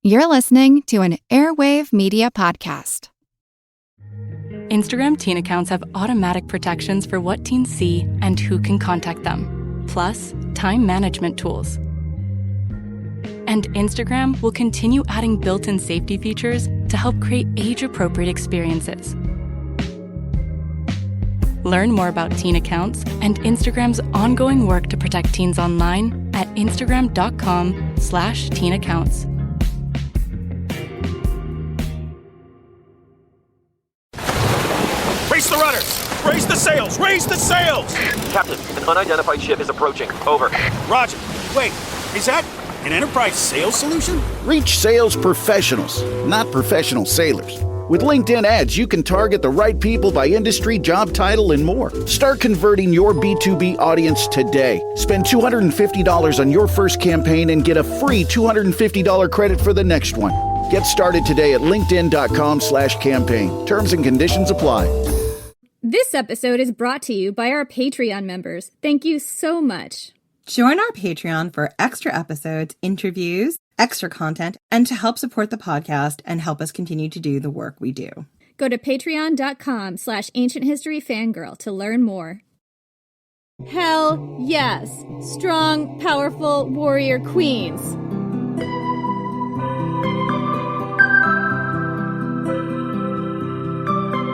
You're listening to an Airwave Media Podcast. Instagram teen accounts have automatic protections for what teens see and who can contact them, plus time management tools. And Instagram will continue adding built-in safety features to help create age-appropriate experiences. Learn more about teen accounts and Instagram's ongoing work to protect teens online at instagram.com/teenaccounts. Raise the rudders! Raise the sails! Raise the sails! Captain, an unidentified ship is approaching. Over. Roger. Wait, is that an Enterprise sales solution? Reach sales professionals, not professional sailors. With LinkedIn ads, you can target the right people by industry, job title, and more. Start converting your B2B audience today. Spend $250 on your first campaign and get a free $250 credit for the next one. Get started today at linkedin.com/campaign. Terms and conditions apply. This episode is brought to you by our Patreon members. Thank you so much. Join our Patreon for extra episodes, interviews, extra content, and to help support the podcast and help us continue to do the work we do. Go to patreon.com/ancienthistoryfangirl to learn more. Hell yes. Strong, powerful warrior queens.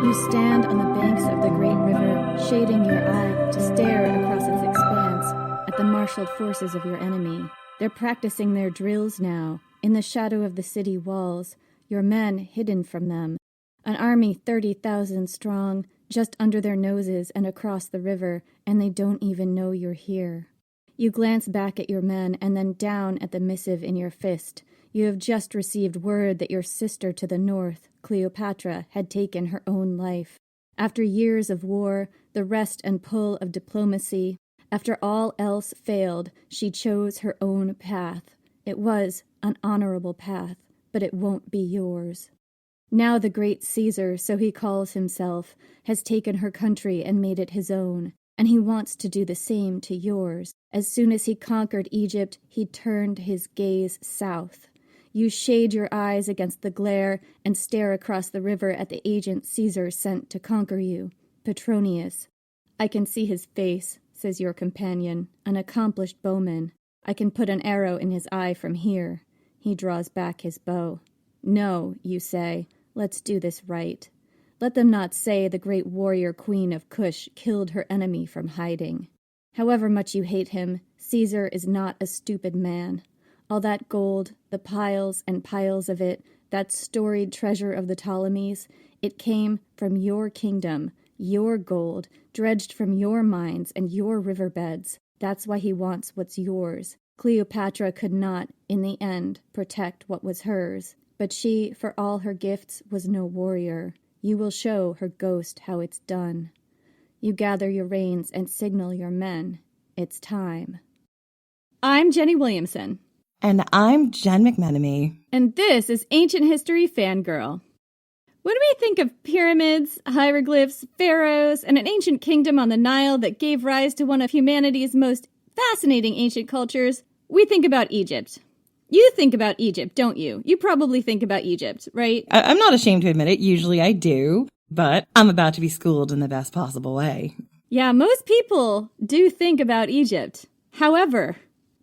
You stand on the banks of the great river, shading your eye to stare across its expanse at the marshaled forces of your enemy. They're practicing their drills now, in the shadow of the city walls, your men hidden from them. An army 30,000 strong, just under their noses and across the river, and they don't even know you're here. You glance back at your men and then down at the missive in your fist. You have just received word that your sister to the north, Cleopatra, had taken her own life. After years of war, the rest and pull of diplomacy, after all else failed, she chose her own path. It was an honorable path, but it won't be yours. Now the great Caesar, so he calls himself, has taken her country and made it his own, and he wants to do the same to yours. As soon as he conquered Egypt, he turned his gaze south. You shade your eyes against the glare and stare across the river at the agent Caesar sent to conquer you, Petronius. I can see his face, says your companion, an accomplished bowman. I can put an arrow in his eye from here. He draws back his bow. No, you say, let's do this right. Let them not say the great warrior queen of Kush killed her enemy from hiding. However much you hate him, Caesar is not a stupid man. All that gold, the piles and piles of it, that storied treasure of the Ptolemies, it came from your kingdom, your gold, dredged from your mines and your riverbeds. That's why he wants what's yours. Cleopatra could not, in the end, protect what was hers. But she, for all her gifts, was no warrior. You will show her ghost how it's done. You gather your reins and signal your men. It's time. I'm Jenny Williamson. And I'm Jen McMenemy. And this is Ancient History Fangirl. When we think of pyramids, hieroglyphs, pharaohs, and an ancient kingdom on the Nile that gave rise to one of humanity's most fascinating ancient cultures, we think about Egypt. You think about Egypt, don't you? You probably think about Egypt, right? I'm not ashamed to admit it. Usually I do, but I'm about to be schooled in the best possible way. Yeah, most people do think about Egypt. However,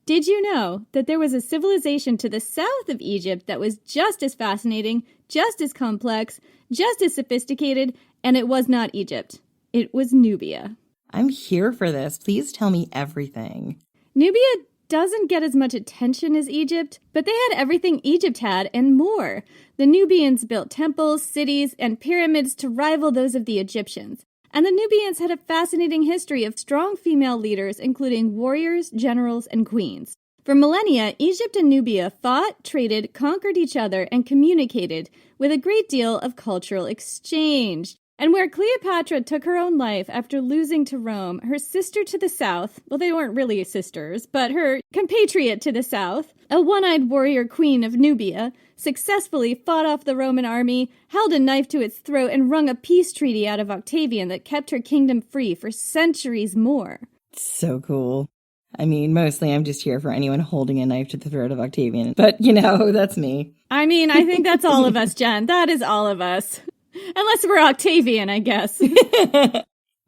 did you know that there was a civilization to the south of Egypt that was just as fascinating, just as complex, just as sophisticated, and it was not Egypt. It was Nubia. I'm here for this. Please tell me everything. Nubia doesn't get as much attention as Egypt, but they had everything Egypt had and more. The Nubians built temples, cities, and pyramids to rival those of the Egyptians. And the Nubians had a fascinating history of strong female leaders, including warriors, generals, and queens. For millennia, Egypt and Nubia fought, traded, conquered each other, and communicated with a great deal of cultural exchange. And where Cleopatra took her own life after losing to Rome, her sister to the south, well, they weren't really sisters, but her compatriot to the south, a one-eyed warrior queen of Nubia, successfully fought off the Roman army, held a knife to its throat, and wrung a peace treaty out of Octavian that kept her kingdom free for centuries more. So cool. I mean, mostly I'm just here for anyone holding a knife to the throat of Octavian. But, that's me. I mean, I think that's all of us, Jen. That is all of us. Unless we're Octavian, I guess.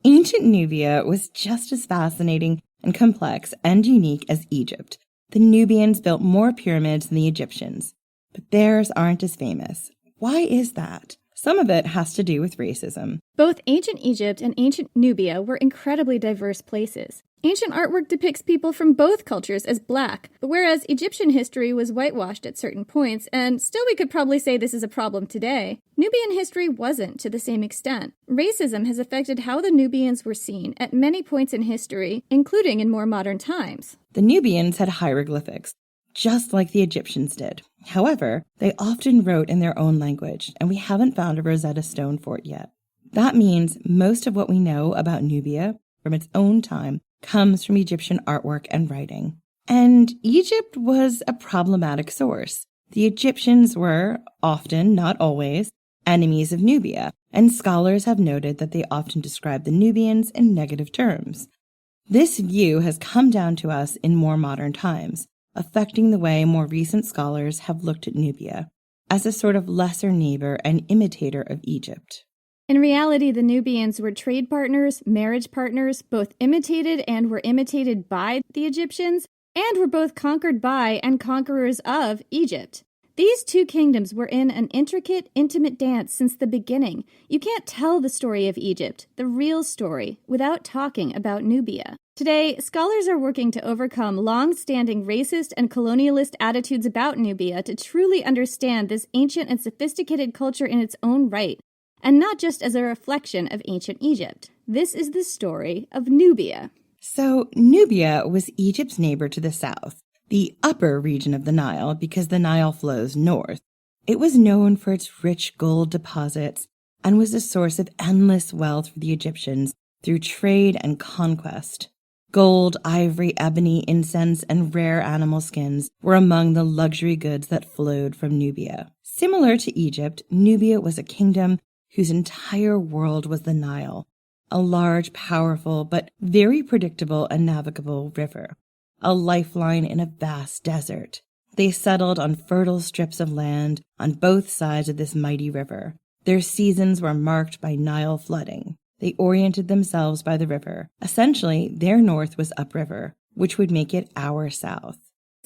Ancient Nubia was just as fascinating and complex and unique as Egypt. The Nubians built more pyramids than the Egyptians, but theirs aren't as famous. Why is that? Some of it has to do with racism. Both ancient Egypt and ancient Nubia were incredibly diverse places. Ancient artwork depicts people from both cultures as black, whereas Egyptian history was whitewashed at certain points, and still we could probably say this is a problem today. Nubian history wasn't to the same extent. Racism has affected how the Nubians were seen at many points in history, including in more modern times. The Nubians had hieroglyphics, just like the Egyptians did. However, they often wrote in their own language, and we haven't found a Rosetta Stone for it yet. That means most of what we know about Nubia from its own time comes from Egyptian artwork and writing. And Egypt was a problematic source. The Egyptians were, often, not always, enemies of Nubia, and scholars have noted that they often describe the Nubians in negative terms. This view has come down to us in more modern times, affecting the way more recent scholars have looked at Nubia as a sort of lesser neighbor and imitator of Egypt. In reality, the Nubians were trade partners, marriage partners, both imitated and were imitated by the Egyptians, and were both conquered by and conquerors of Egypt. These two kingdoms were in an intricate, intimate dance since the beginning. You can't tell the story of Egypt, the real story, without talking about Nubia. Today, scholars are working to overcome long-standing racist and colonialist attitudes about Nubia to truly understand this ancient and sophisticated culture in its own right, and not just as a reflection of ancient Egypt. This is the story of Nubia. So, Nubia was Egypt's neighbor to the south, the upper region of the Nile, because the Nile flows north. It was known for its rich gold deposits and was a source of endless wealth for the Egyptians through trade and conquest. Gold, ivory, ebony, incense, and rare animal skins were among the luxury goods that flowed from Nubia. Similar to Egypt, Nubia was a kingdom whose entire world was the Nile, a large, powerful, but very predictable and navigable river, a lifeline in a vast desert. They settled on fertile strips of land on both sides of this mighty river. Their seasons were marked by Nile flooding. They oriented themselves by the river. Essentially, their north was upriver, which would make it our south.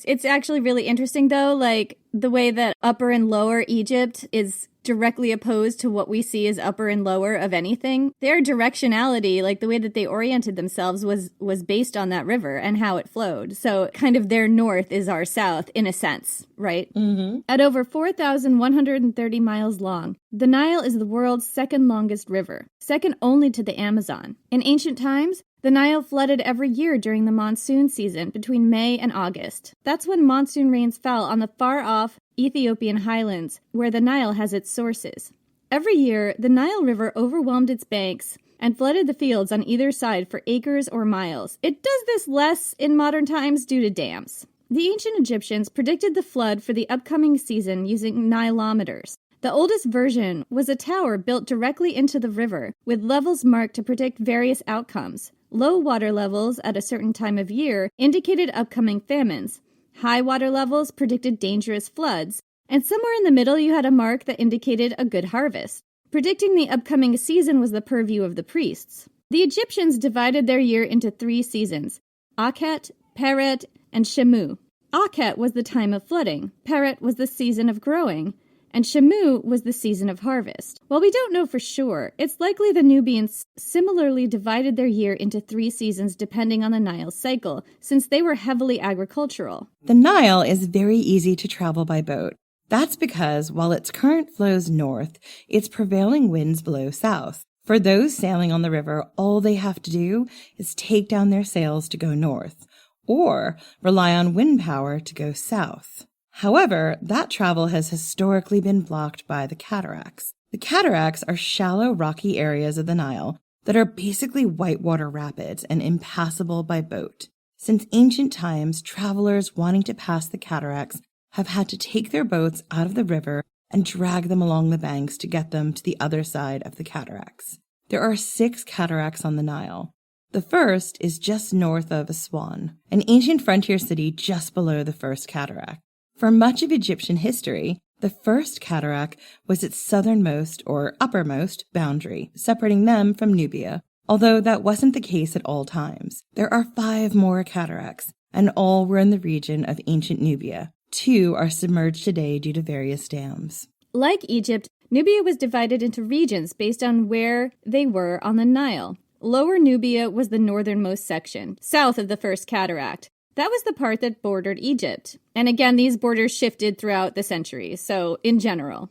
It's actually really interesting, though, like the way that Upper and Lower Egypt is directly opposed to what we see as upper and lower of anything. Their directionality, like the way that they oriented themselves, was based on that river and how it flowed. So kind of their north is our south, in a sense, right? Mm-hmm. At over 4,130 miles long, the Nile is the world's second longest river, second only to the Amazon. In ancient times, the Nile flooded every year during the monsoon season between May and August. That's when monsoon rains fell on the far-off Ethiopian highlands, where the Nile has its sources. Every year, the Nile River overwhelmed its banks and flooded the fields on either side for acres or miles. It does this less in modern times due to dams. The ancient Egyptians predicted the flood for the upcoming season using Nilometers. The oldest version was a tower built directly into the river, with levels marked to predict various outcomes. Low water levels at a certain time of year indicated upcoming famines. High water levels predicted dangerous floods, and somewhere in the middle you had a mark that indicated a good harvest. Predicting the upcoming season was the purview of the priests. The Egyptians divided their year into 3 seasons: Akhet, Peret, and Shemu. Akhet was the time of flooding, Peret was the season of growing, and Shemu was the season of harvest. While we don't know for sure, it's likely the Nubians similarly divided their year into 3 seasons depending on the Nile's cycle, since they were heavily agricultural. The Nile is very easy to travel by boat. That's because while its current flows north, its prevailing winds blow south. For those sailing on the river, all they have to do is take down their sails to go north, or rely on wind power to go south. However, that travel has historically been blocked by the cataracts. The cataracts are shallow, rocky areas of the Nile that are basically whitewater rapids and impassable by boat. Since ancient times, travelers wanting to pass the cataracts have had to take their boats out of the river and drag them along the banks to get them to the other side of the cataracts. There are 6 cataracts on the Nile. The first is just north of Aswan, an ancient frontier city just below the First Cataract. For much of Egyptian history, the First Cataract was its southernmost or uppermost boundary, separating them from Nubia, although that wasn't the case at all times. There are 5 more cataracts, and all were in the region of ancient Nubia. 2 are submerged today due to various dams. Like Egypt, Nubia was divided into regions based on where they were on the Nile. Lower Nubia was the northernmost section, south of the First Cataract. That was the part that bordered Egypt. And again, these borders shifted throughout the centuries, so in general.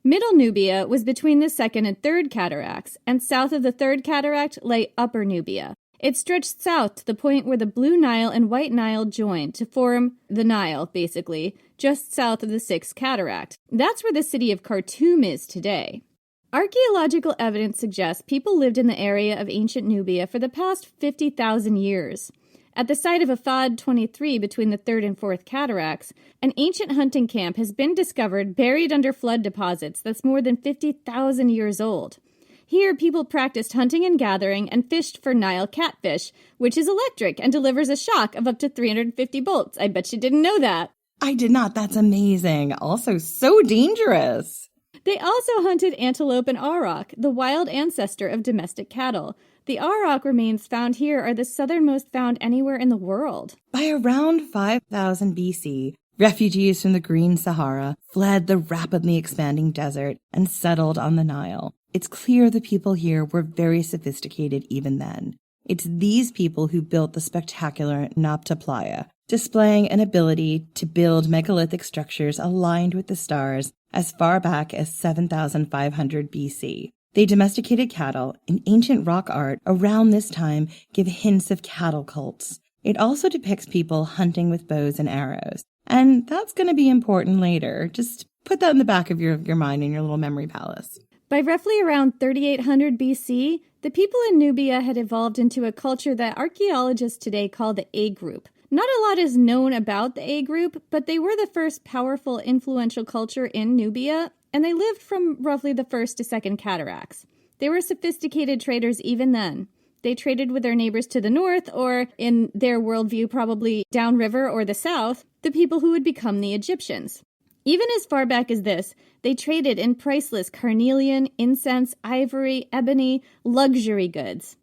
Middle Nubia was between the Second and Third Cataracts, and south of the Third Cataract lay Upper Nubia. It stretched south to the point where the Blue Nile and White Nile joined to form the Nile, basically, just south of the Sixth Cataract. That's where the city of Khartoum is today. Archaeological evidence suggests people lived in the area of ancient Nubia for the past 50,000 years. At the site of Afad 23 between the Third and Fourth Cataracts, an ancient hunting camp has been discovered buried under flood deposits that's more than 50,000 years old. Here, people practiced hunting and gathering and fished for Nile catfish, which is electric and delivers a shock of up to 350 volts. I bet you didn't know that. I did not. That's amazing. Also so dangerous. They also hunted antelope and auroch, the wild ancestor of domestic cattle. The auroch remains found here are the southernmost found anywhere in the world. By around 5000 BC, refugees from the Green Sahara fled the rapidly expanding desert and settled on the Nile. It's clear the people here were very sophisticated even then. It's these people who built the spectacular Nabta Playa, displaying an ability to build megalithic structures aligned with the stars as far back as 7,500 BC. They domesticated cattle, and ancient rock art around this time give hints of cattle cults. It also depicts people hunting with bows and arrows. And that's going to be important later. Just put that in the back of your mind in your little memory palace. By roughly around 3800 BC, the people in Nubia had evolved into a culture that archaeologists today call the A group. Not a lot is known about the A group, but they were the first powerful, influential culture in Nubia, and they lived from roughly the First to Second Cataracts. They were sophisticated traders even then. They traded with their neighbors to the north, or, in their worldview, probably downriver or the south, the people who would become the Egyptians. Even as far back as this, they traded in priceless carnelian, incense, ivory, ebony, luxury goods.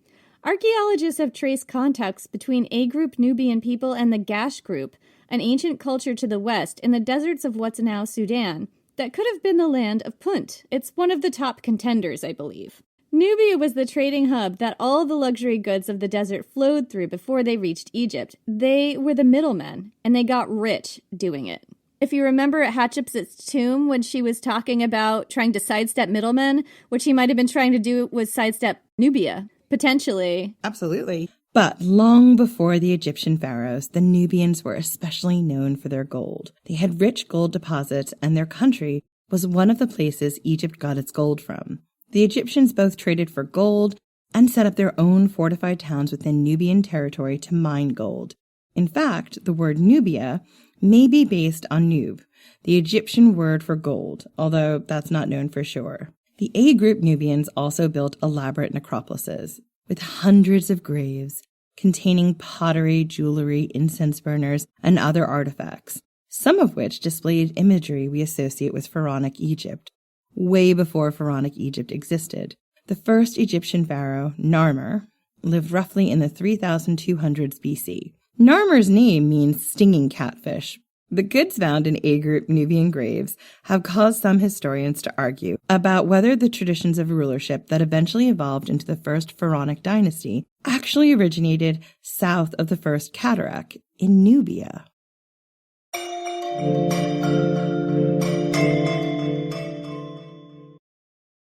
Archaeologists have traced contacts between A-group Nubian people and the Gash group, an ancient culture to the west in the deserts of what's now Sudan, that could have been the land of Punt. It's one of the top contenders, I believe. Nubia was the trading hub that all the luxury goods of the desert flowed through before they reached Egypt. They were the middlemen, and they got rich doing it. If you remember at Hatshepsut's tomb when she was talking about trying to sidestep middlemen, what she might have been trying to do was sidestep Nubia. Potentially. Absolutely. But long before the Egyptian pharaohs, the Nubians were especially known for their gold. They had rich gold deposits, and their country was one of the places Egypt got its gold from. The Egyptians both traded for gold and set up their own fortified towns within Nubian territory to mine gold. In fact, the word Nubia may be based on Nub, the Egyptian word for gold, although that's not known for sure. The A-group Nubians also built elaborate necropolises with hundreds of graves containing pottery, jewelry, incense burners, and other artifacts, some of which displayed imagery we associate with Pharaonic Egypt, way before Pharaonic Egypt existed. The first Egyptian pharaoh, Narmer, lived roughly in the 3200s BC. Narmer's name means stinging catfish. The goods found in A-group Nubian graves have caused some historians to argue about whether the traditions of rulership that eventually evolved into the first Pharaonic dynasty actually originated south of the First Cataract in Nubia.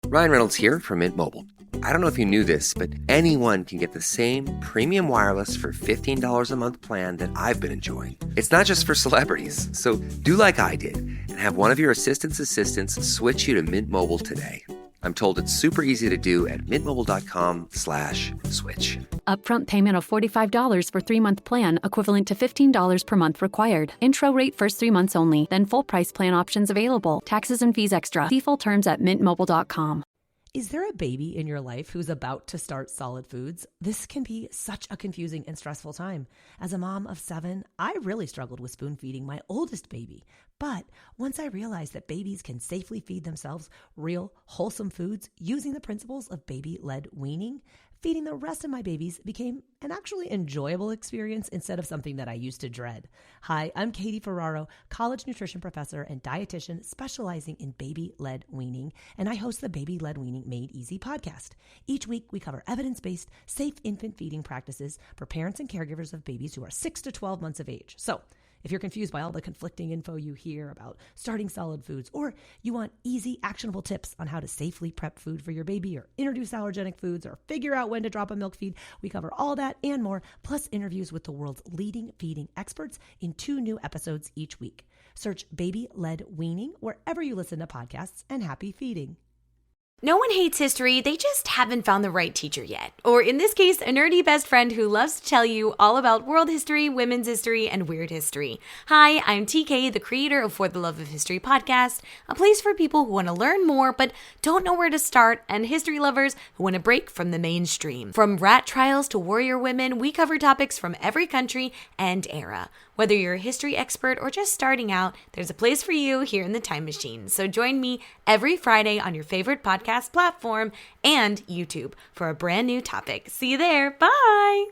Ryan Reynolds here from Mint Mobile. I don't know if you knew this, but anyone can get the same premium wireless for $15 a month plan that I've been enjoying. It's not just for celebrities. So do like I did and have one of your assistants switch you to Mint Mobile today. I'm told it's super easy to do at mintmobile.com/switch. Upfront payment of $45 for 3-month plan, equivalent to $15 per month required. Intro rate first 3 months only, then full price plan options available. Taxes and fees extra. See full terms at mintmobile.com. Is there a baby in your life who's about to start solid foods? This can be such a confusing and stressful time. As a mom of 7, I really struggled with spoon feeding my oldest baby. But once I realized that babies can safely feed themselves real, wholesome foods using the principles of baby-led weaning, feeding the rest of my babies became an actually enjoyable experience instead of something that I used to dread. Hi, I'm Katie Ferraro, college nutrition professor and dietitian specializing in baby-led weaning, and I host the Baby-Led Weaning Made Easy podcast. Each week, we cover evidence-based, safe infant feeding practices for parents and caregivers of babies who are 6 to 12 months of age. So, if you're confused by all the conflicting info you hear about starting solid foods, or you want easy, actionable tips on how to safely prep food for your baby, or introduce allergenic foods, or figure out when to drop a milk feed, we cover all that and more, plus interviews with the world's leading feeding experts in 2 new episodes each week. Search Baby-Led Weaning wherever you listen to podcasts, and happy feeding. No one hates history, they just haven't found the right teacher yet. Or in this case, a nerdy best friend who loves to tell you all about world history, women's history, and weird history. Hi, I'm TK, the creator of For the Love of History podcast, a place for people who want to learn more but don't know where to start, and history lovers who want to break from the mainstream. From rat trials to warrior women, we cover topics from every country and era. Whether you're a history expert or just starting out, there's a place for you here in the Time Machine. So join me every Friday on your favorite podcast platform and YouTube for a brand new topic. See you there. Bye.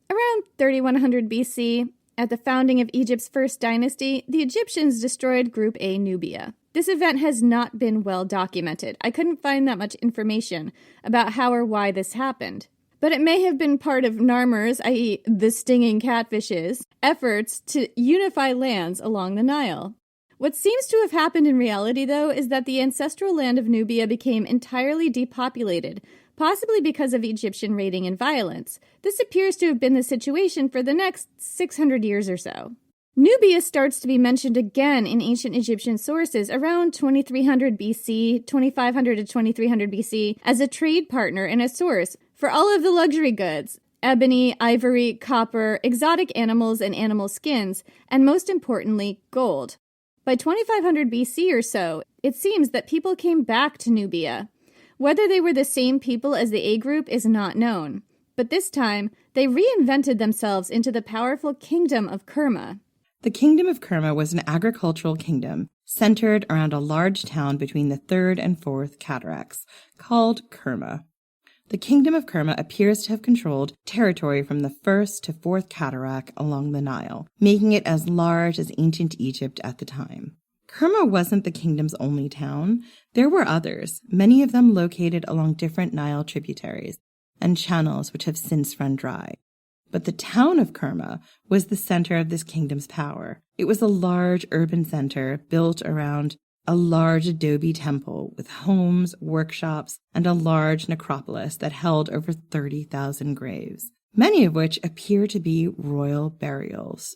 Around 3100 BC, at the founding of Egypt's first dynasty, the Egyptians destroyed Group A Nubia. This event has not been well documented. I couldn't find that much information about how or why this happened. But it may have been part of Narmer's, i.e. the stinging catfishes, efforts to unify lands along the Nile. What seems to have happened in reality, though, is that the ancestral land of Nubia became entirely depopulated, possibly because of Egyptian raiding and violence. This appears to have been the situation for the next 600 years or so. Nubia starts to be mentioned again in ancient Egyptian sources around 2300 BC, 2500 to 2300 BC, as a trade partner and a source for all of the luxury goods: ebony, ivory, copper, exotic animals and animal skins, and most importantly, gold. By 2500 BC or so, it seems that people came back to Nubia. Whether they were the same people as the A group is not known, but this time they reinvented themselves into the powerful kingdom of Kerma. The kingdom of Kerma was an agricultural kingdom centered around a large town between the 3rd and 4th cataracts, called Kerma. The kingdom of Kerma appears to have controlled territory from the 1st to 4th cataract along the Nile, making it as large as ancient Egypt at the time. Kerma wasn't the kingdom's only town. There were others, many of them located along different Nile tributaries and channels which have since run dry. But the town of Kerma was the center of this kingdom's power. It was a large urban center built around a large adobe temple with homes, workshops, and a large necropolis that held over 30,000 graves, many of which appear to be royal burials.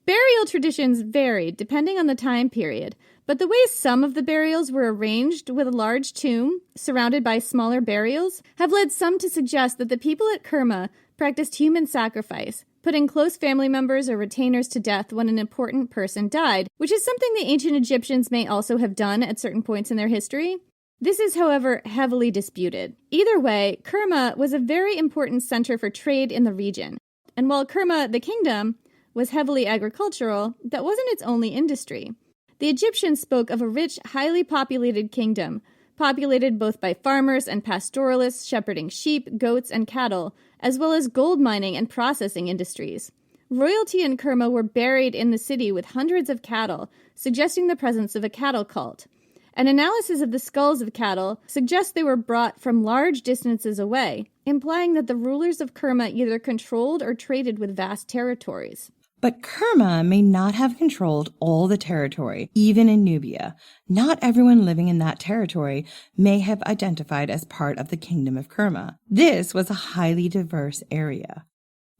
Burial traditions varied depending on the time period, but the way some of the burials were arranged with a large tomb surrounded by smaller burials have led some to suggest that the people at Kerma practiced human sacrifice, putting close family members or retainers to death when an important person died, which is something the ancient Egyptians may also have done at certain points in their history. This is, however, heavily disputed. Either way, Kerma was a very important center for trade in the region, and while Kerma, the kingdom, was heavily agricultural, that wasn't its only industry. The Egyptians spoke of a rich, highly populated kingdom, populated both by farmers and pastoralists shepherding sheep, goats, and cattle, as well as gold mining and processing industries. Royalty and Kerma were buried in the city with hundreds of cattle, suggesting the presence of a cattle cult. An analysis of the skulls of cattle suggests they were brought from large distances away, implying that the rulers of Kerma either controlled or traded with vast territories. But Kerma may not have controlled all the territory, even in Nubia. Not everyone living in that territory may have identified as part of the kingdom of Kerma. This was a highly diverse area.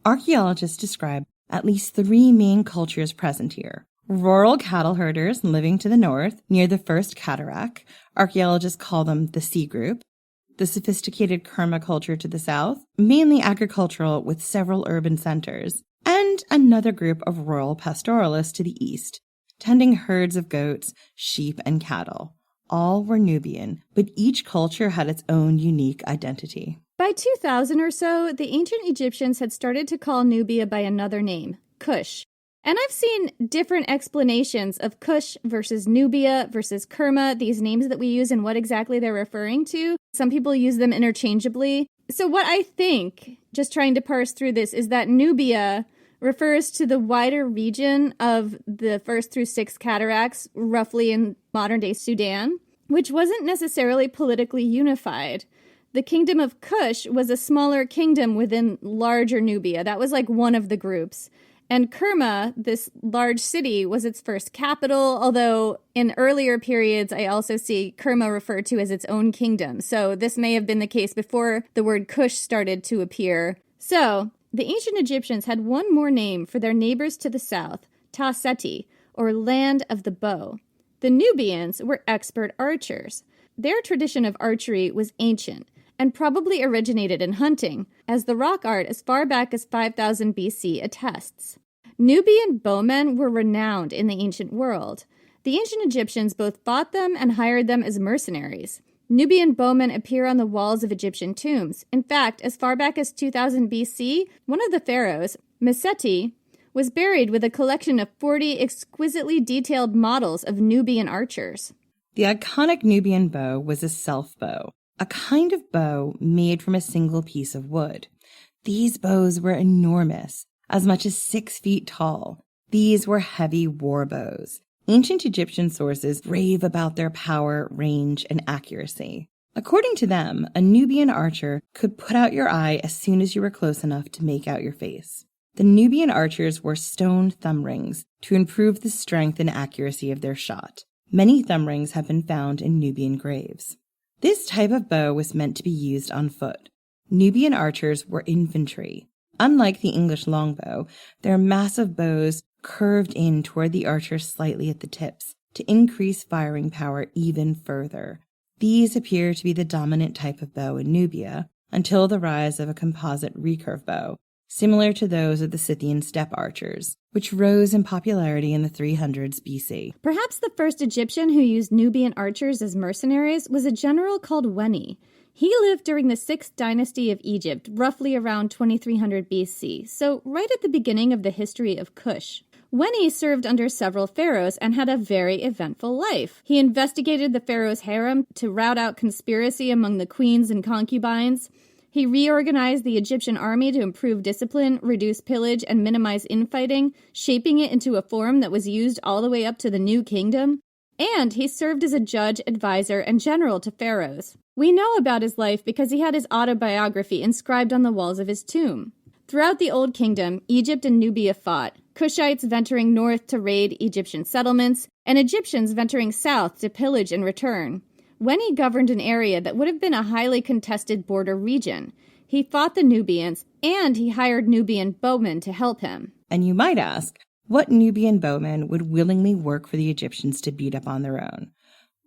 Archaeologists describe at least 3 main cultures present here. Rural cattle herders living to the north, near the first cataract. Archaeologists call them the C group. The sophisticated Kerma culture to the south, mainly agricultural with several urban centers. And another group of rural pastoralists to the east. tending herds of goats, sheep, and cattle. All were Nubian, but each culture had its own unique identity. By 2000 or so, the ancient Egyptians had started to call Nubia by another name, Kush. And I've seen different explanations of Kush versus Nubia versus Kerma, these names that we use and what exactly they're referring to. Some people use them interchangeably. So what I think, just trying to parse through this, is that Nubia refers to the wider region of the first through sixth cataracts, roughly in modern-day Sudan, which wasn't necessarily politically unified. The kingdom of Kush was a smaller kingdom within larger Nubia. That was like one of the groups. And Kerma, this large city, was its first capital, although in earlier periods I also see Kerma referred to as its own kingdom. So this may have been the case before the word Kush started to appear. So the ancient Egyptians had one more name for their neighbors to the south, Ta Seti, or land of the bow. The Nubians were expert archers. Their tradition of archery was ancient and probably originated in hunting, as the rock art as far back as 5000 BC attests. Nubian bowmen were renowned in the ancient world. The ancient Egyptians both fought them and hired them as mercenaries. Nubian bowmen appear on the walls of Egyptian tombs. In fact, as far back as 2000 BC, one of the pharaohs, Meseti, was buried with a collection of 40 exquisitely detailed models of Nubian archers. The iconic Nubian bow was a self-bow, a kind of bow made from a single piece of wood. These bows were enormous, as much as 6 feet tall. These were heavy war bows. Ancient Egyptian sources rave about their power, range, and accuracy. According to them, a Nubian archer could put out your eye as soon as you were close enough to make out your face. The Nubian archers wore stone thumb rings to improve the strength and accuracy of their shot. Many thumb rings have been found in Nubian graves. This type of bow was meant to be used on foot. Nubian archers were infantry. Unlike the English longbow, their massive bows curved in toward the archer slightly at the tips to increase firing power even further. These appear to be the dominant type of bow in Nubia until the rise of a composite recurve bow, similar to those of the Scythian steppe archers, which rose in popularity in the 300s BC. Perhaps the first Egyptian who used Nubian archers as mercenaries was a general called Weni. He lived during the 6th dynasty of Egypt, roughly around 2300 BC, so right at the beginning of the history of Kush. Weni served under several pharaohs and had a very eventful life. He investigated the pharaoh's harem to rout out conspiracy among the queens and concubines. He reorganized the Egyptian army to improve discipline, reduce pillage, and minimize infighting, shaping it into a form that was used all the way up to the New Kingdom. And he served as a judge, advisor, and general to pharaohs. We know about his life because he had his autobiography inscribed on the walls of his tomb. Throughout the Old Kingdom, Egypt and Nubia fought, Kushites venturing north to raid Egyptian settlements, and Egyptians venturing south to pillage and return. Weni governed an area that would have been a highly contested border region. He fought the Nubians, and he hired Nubian bowmen to help him. And you might ask, what Nubian bowmen would willingly work for the Egyptians to beat up on their own?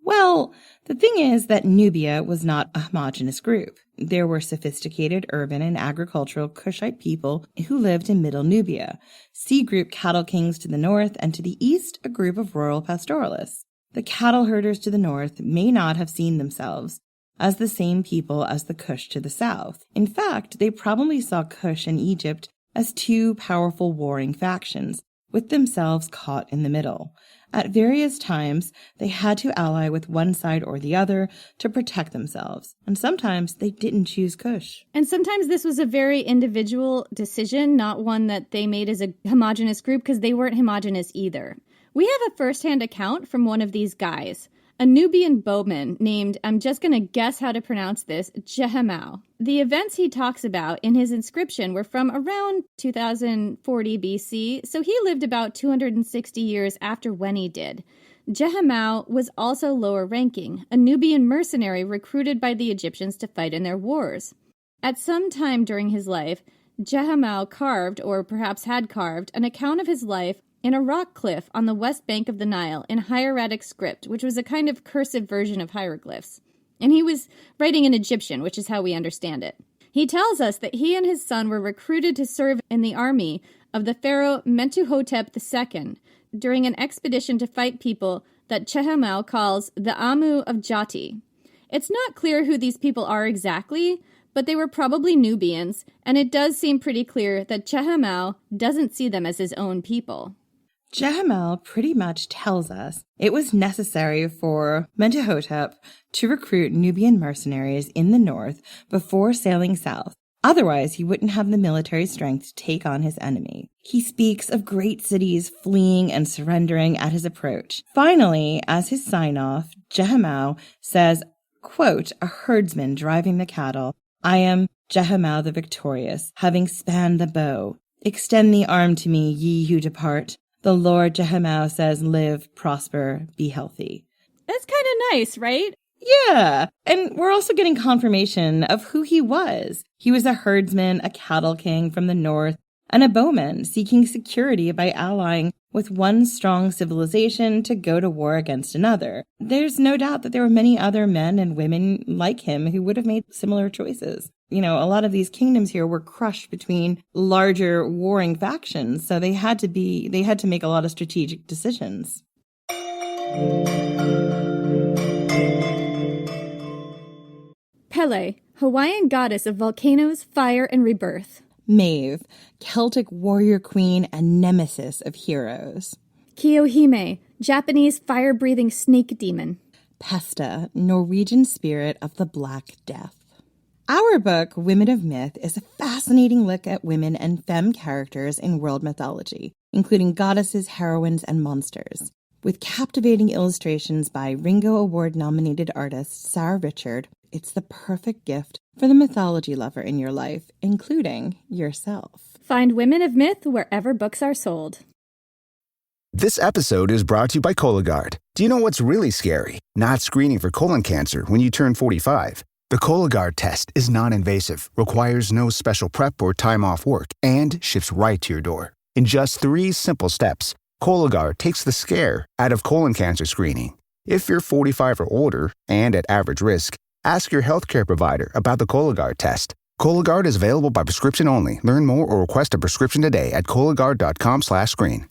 Well, the thing is that Nubia was not a homogeneous group. There were sophisticated urban and agricultural Kushite people who lived in Middle Nubia, sea group cattle kings to the north, and to the east, a group of rural pastoralists. The cattle herders to the north may not have seen themselves as the same people as the Kush to the south. In fact, they probably saw Kush and Egypt as two powerful warring factions, with themselves caught in the middle. At various times, they had to ally with one side or the other to protect themselves, and sometimes they didn't choose Kush. And sometimes this was a very individual decision, not one that they made as a homogenous group, because they weren't homogenous either. We have a first-hand account from one of these guys, a Nubian bowman named, I'm just going to guess how to pronounce this, Jehemau. The events he talks about in his inscription were from around 2040 BC, so he lived about 260 years after Weni did. Jehemau was also lower ranking, a Nubian mercenary recruited by the Egyptians to fight in their wars. At some time during his life, Jehemau carved, or perhaps had carved, an account of his life in a rock cliff on the west bank of the Nile in hieratic script, which was a kind of cursive version of hieroglyphs. And he was writing in Egyptian, which is how we understand it. He tells us that he and his son were recruited to serve in the army of the pharaoh Mentuhotep II during an expedition to fight people that Chehemau calls the Amu of Jati. It's not clear who these people are exactly, but they were probably Nubians, and it does seem pretty clear that Chehemau doesn't see them as his own people. Chehemau pretty much tells us it was necessary for Mentuhotep to recruit Nubian mercenaries in the north before sailing south. Otherwise, he wouldn't have the military strength to take on his enemy. He speaks of great cities fleeing and surrendering at his approach. Finally, as his sign-off, Chehemau says, quote, a herdsman driving the cattle, I am Chehemau the victorious, having spanned the bow. Extend the arm to me, ye who depart. The Lord Chehemau says, live, prosper, be healthy. That's kind of nice, right? Yeah, and we're also getting confirmation of who he was. He was a herdsman, a cattle king from the north, and a bowman seeking security by allying with one strong civilization to go to war against another. There's no doubt that there were many other men and women like him who would have made similar choices. You know, a lot of these kingdoms here were crushed between larger warring factions, so they had to make a lot of strategic decisions. Pele, Hawaiian goddess of volcanoes, fire, and rebirth. Maeve, Celtic warrior queen and nemesis of heroes. Kiyohime, Japanese fire-breathing snake demon. Pesta, Norwegian spirit of the Black Death. Our book, Women of Myth, is a fascinating look at women and femme characters in world mythology, including goddesses, heroines, and monsters. With captivating illustrations by Ringo Award-nominated artist Sarah Richard, it's the perfect gift for the mythology lover in your life, including yourself. Find Women of Myth wherever books are sold. This episode is brought to you by Cologuard. Do you know what's really scary? Not screening for colon cancer when you turn 45. The Cologuard test is non-invasive, requires no special prep or time off work, and ships right to your door. In just 3 simple steps, Cologuard takes the scare out of colon cancer screening. If you're 45 or older and at average risk, ask your healthcare provider about the Cologuard test. Cologuard is available by prescription only. Learn more or request a prescription today at Cologuard.com/screen.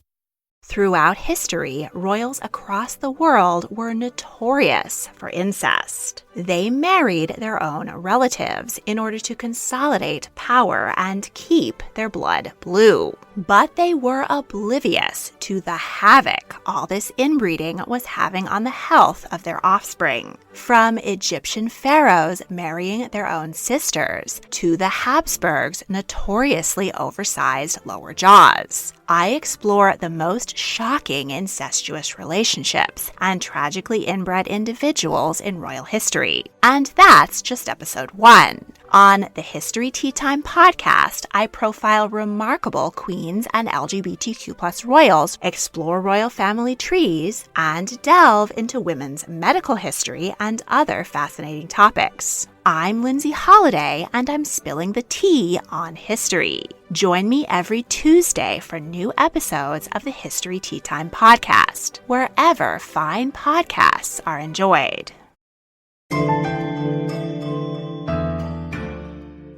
Throughout history, royals across the world were notorious for incest. They married their own relatives in order to consolidate power and keep their blood blue. But they were oblivious to the havoc all this inbreeding was having on the health of their offspring. From Egyptian pharaohs marrying their own sisters to the Habsburgs' notoriously oversized lower jaws. I explore the most shocking incestuous relationships and tragically inbred individuals in royal history. And that's just episode 1. On the History Tea Time podcast, I profile remarkable queens and LGBTQ+ royals, explore royal family trees, and delve into women's medical history and other fascinating topics. I'm Lindsay Holiday, and I'm spilling the tea on history. Join me every Tuesday for new episodes of the History Tea Time podcast, wherever fine podcasts are enjoyed.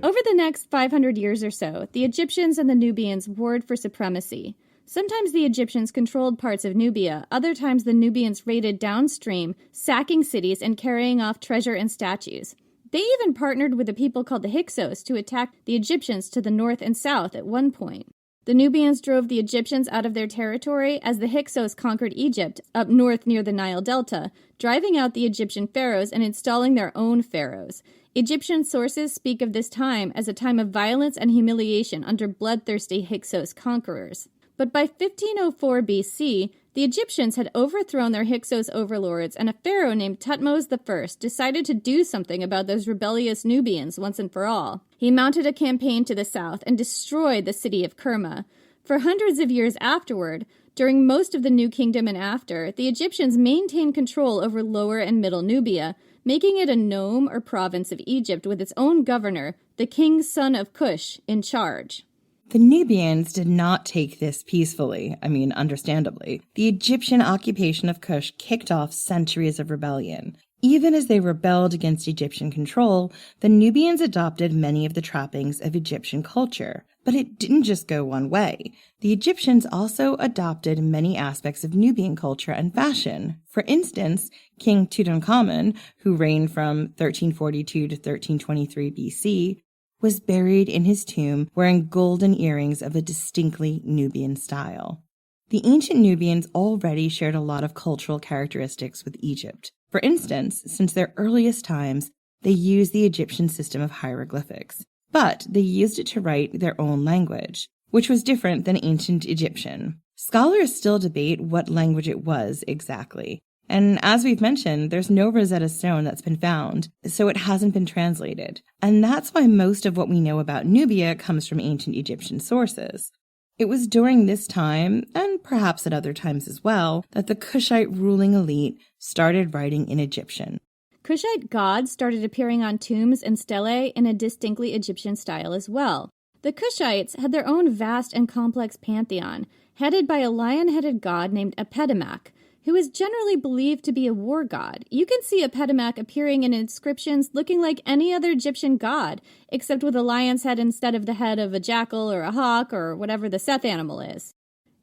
Over the next 500 years or so, the Egyptians and the Nubians warred for supremacy. Sometimes the Egyptians controlled parts of Nubia, other times the Nubians raided downstream, sacking cities and carrying off treasure and statues. They even partnered with a people called the Hyksos to attack the Egyptians to the north and south at one point. The Nubians drove the Egyptians out of their territory as the Hyksos conquered Egypt up north near the Nile Delta, driving out the Egyptian pharaohs and installing their own pharaohs. Egyptian sources speak of this time as a time of violence and humiliation under bloodthirsty Hyksos conquerors. But by 1504 BC, the Egyptians had overthrown their Hyksos overlords, and a pharaoh named Thutmose I decided to do something about those rebellious Nubians once and for all. He mounted a campaign to the south and destroyed the city of Kerma. For hundreds of years afterward, during most of the New Kingdom and after, the Egyptians maintained control over Lower and Middle Nubia, making it a nome or province of Egypt with its own governor, the king's son of Cush, in charge. The Nubians did not take this peacefully, understandably. The Egyptian occupation of Cush kicked off centuries of rebellion. Even as they rebelled against Egyptian control, the Nubians adopted many of the trappings of Egyptian culture. But it didn't just go one way. The Egyptians also adopted many aspects of Nubian culture and fashion. For instance, King Tutankhamun, who reigned from 1342 to 1323 BC, was buried in his tomb wearing golden earrings of a distinctly Nubian style. The ancient Nubians already shared a lot of cultural characteristics with Egypt. For instance, since their earliest times, they used the Egyptian system of hieroglyphics, but they used it to write their own language, which was different than ancient Egyptian. Scholars still debate what language it was exactly, and as we've mentioned, there's no Rosetta Stone that's been found, so it hasn't been translated. And that's why most of what we know about Nubia comes from ancient Egyptian sources. It was during this time, and perhaps at other times as well, that the Kushite ruling elite started writing in Egyptian. Kushite gods started appearing on tombs and stelae in a distinctly Egyptian style as well. The Kushites had their own vast and complex pantheon, headed by a lion-headed god named Apetimak, who is generally believed to be a war god. You can see Apetimak appearing in inscriptions looking like any other Egyptian god, except with a lion's head instead of the head of a jackal or a hawk or whatever the Seth animal is.